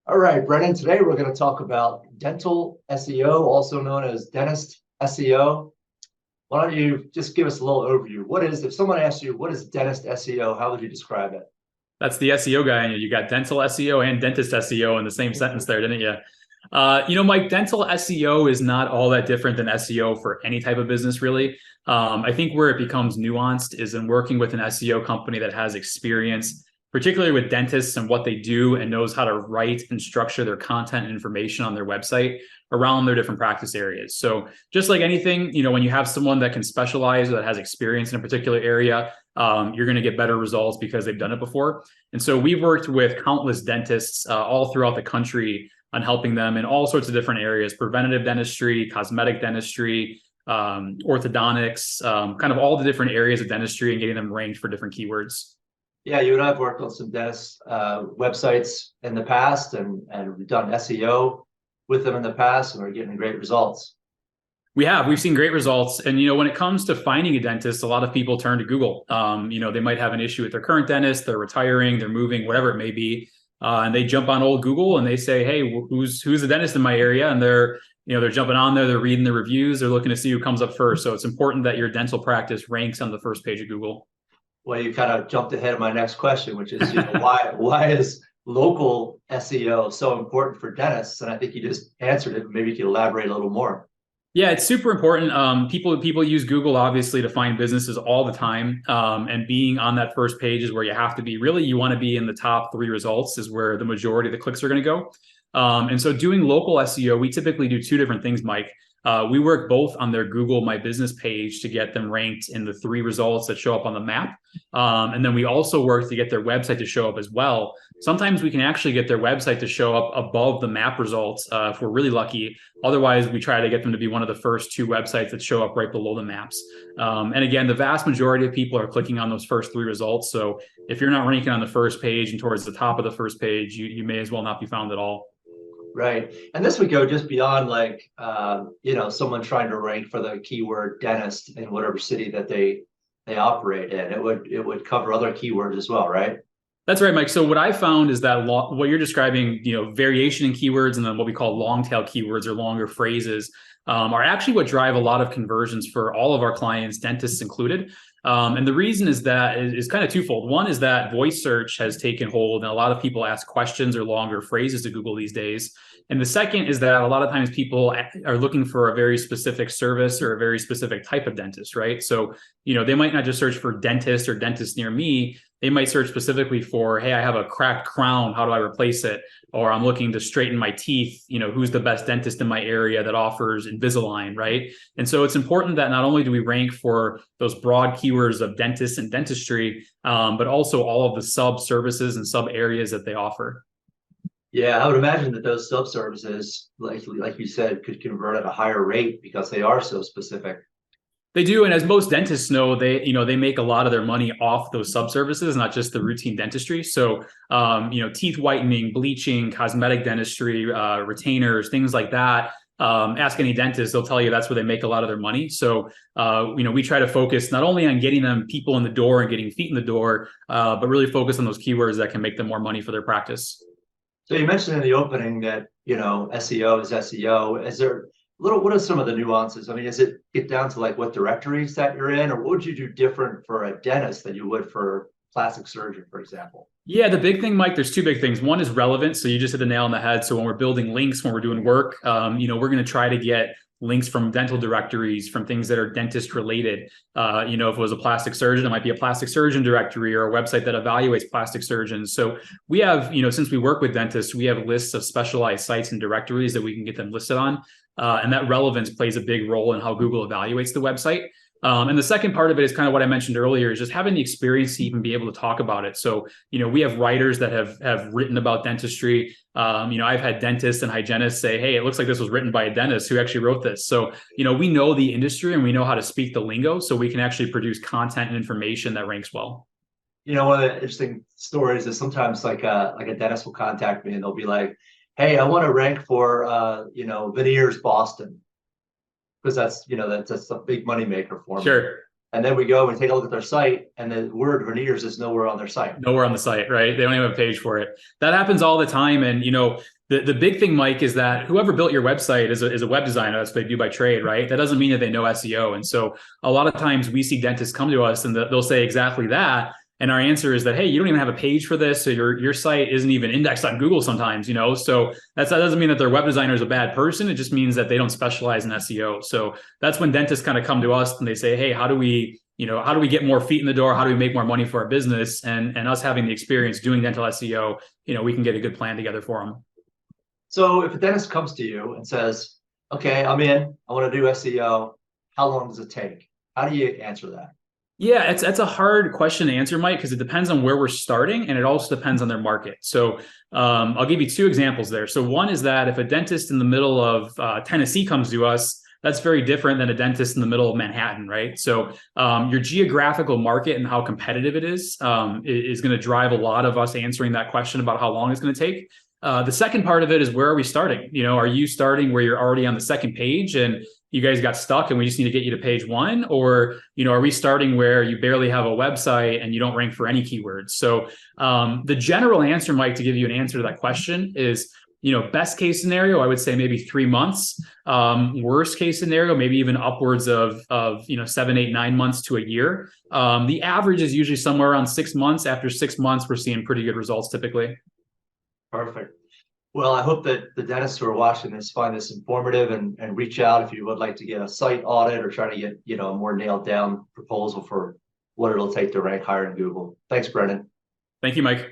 All right, Brennan, today we're going to talk about dental SEO, also known as dentist SEO. Why don't you just give us a little overview? If someone asks you, what is dentist SEO, how would you describe it? That's the SEO guy in you. You got dental SEO and dentist SEO in the same sentence there, didn't you? Mike, dental SEO is not all that different than SEO for any type of business, really. I think where it becomes nuanced is in working with an SEO company that has experience, particularly with dentists and what they do and knows how to write and structure their content and information on their website around their different practice areas. So just like anything, when you have someone that can specialize or that has experience in a particular area, you're going to get better results because they've done it before. And so we've worked with countless dentists all throughout the country on helping them in all sorts of different areas: preventative dentistry, cosmetic dentistry, orthodontics, kind of all the different areas of dentistry, and getting them ranked for different keywords. Yeah, you and I have worked on some dentist websites in the past, and we've done SEO with them in the past, and we're getting great results. We've seen great results. And, when it comes to finding a dentist, a lot of people turn to Google. They might have an issue with their current dentist, they're retiring, they're moving, whatever it may be. And they jump on old Google and they say, hey, who's the dentist in my area? And they're jumping on there, they're reading the reviews, they're looking to see who comes up first. So it's important that your dental practice ranks on the first page of Google. Well, you kind of jumped ahead of my next question, which is, why is local SEO so important for dentists? And I think you just answered it. Maybe you could elaborate a little more. Yeah, it's super important. People use Google obviously to find businesses all the time, and being on that first page is where you have to be. Really, you want to be in the top 3 results is where the majority of the clicks are going to go. And so doing local SEO, we typically do 2 different things, Mike. We work both on their Google My Business page to get them ranked in the 3 results that show up on the map. And then we also work to get their website to show up as well. Sometimes we can actually get their website to show up above the map results if we're really lucky. Otherwise, we try to get them to be one of the first 2 websites that show up right below the maps. And again, the vast majority of people are clicking on those first 3 results. So if you're not ranking on the first page and towards the top of the first page, you may as well not be found at all. Right. And this would go just beyond someone trying to rank for the keyword dentist in whatever city that they operate in. It would cover other keywords as well, right? That's right, Mike. So what I found is that what you're describing, variation in keywords and then what we call long tail keywords or longer phrases are actually what drive a lot of conversions for all of our clients, dentists included. And the reason is kind of twofold. One is that voice search has taken hold and a lot of people ask questions or longer phrases to Google these days. And the second is that a lot of times people are looking for a very specific service or a very specific type of dentist, right? So, they might not just search for dentist or dentist near me. They might search specifically for, hey, I have a cracked crown, how do I replace it? Or I'm looking to straighten my teeth, who's the best dentist in my area that offers Invisalign, right? And so it's important that not only do we rank for those broad keywords of dentists and dentistry, but also all of the sub services and sub areas that they offer. Yeah, I would imagine that those sub services, like you said, could convert at a higher rate because they are so specific. They do, and as most dentists know, they make a lot of their money off those sub-services, not just the routine dentistry. So, teeth whitening, bleaching, cosmetic dentistry, retainers, things like that. Ask any dentist; they'll tell you that's where they make a lot of their money. So, we try to focus not only on getting them people in the door and getting feet in the door, but really focus on those keywords that can make them more money for their practice. So you mentioned in the opening that SEO is SEO. What are some of the nuances? I mean, does it get down to like what directories that you're in, or what would you do different for a dentist than you would for a plastic surgeon, for example? Yeah, the big thing, Mike, there's 2 big things. One is relevance. So you just hit the nail on the head. So when we're building links, when we're doing work, we're going to try to get links from dental directories, from things that are dentist related. If it was a plastic surgeon, it might be a plastic surgeon directory or a website that evaluates plastic surgeons. So we have, since we work with dentists, we have lists of specialized sites and directories that we can get them listed on. And that relevance plays a big role in how Google evaluates the website. And the second part of it is kind of what I mentioned earlier, is just having the experience to even be able to talk about it. So, we have writers that have written about dentistry. I've had dentists and hygienists say, hey, it looks like this was written by a dentist who actually wrote this. So, we know the industry and we know how to speak the lingo, so we can actually produce content and information that ranks well. One of the interesting stories is sometimes like a dentist will contact me and they'll be like, hey, I want to rank for veneers Boston, because that's a big moneymaker for me. Sure. And then we go and take a look at their site, and the word veneers is nowhere on their site. Nowhere on the site, right? They don't even have a page for it. That happens all the time. And, the big thing, Mike, is that whoever built your website is a web designer. That's what they do by trade, right? That doesn't mean that they know SEO. And so a lot of times we see dentists come to us and they'll say exactly that. And our answer is that, hey, you don't even have a page for this. So your site isn't even indexed on Google sometimes, So that doesn't mean that their web designer is a bad person. It just means that they don't specialize in SEO. So that's when dentists kind of come to us and they say, hey, how do we get more feet in the door? How do we make more money for our business? And us having the experience doing dental SEO, we can get a good plan together for them. So if a dentist comes to you and says, okay, I'm in, I want to do SEO, how long does it take? How do you answer that? Yeah, that's a hard question to answer, Mike, because it depends on where we're starting and it also depends on their market. So I'll give you two examples there. So one is that if a dentist in the middle of Tennessee comes to us, that's very different than a dentist in the middle of Manhattan, right? So your geographical market and how competitive it is going to drive a lot of us answering that question about how long it's going to take. The second part of it is, where are we starting? Are you starting where you're already on the second page and you guys got stuck and we just need to get you to page one? Or, are we starting where you barely have a website and you don't rank for any keywords? So the general answer, Mike, to give you an answer to that question is, best case scenario, I would say maybe 3 months. Worst case scenario, maybe even upwards of 7, 8, 9 months to a year. The average is usually somewhere around 6 months. After 6 months, we're seeing pretty good results typically. Perfect. Well, I hope that the dentists who are watching this find this informative and reach out if you would like to get a site audit or try to get, a more nailed down proposal for what it'll take to rank higher in Google. Thanks, Brendan. Thank you, Mike.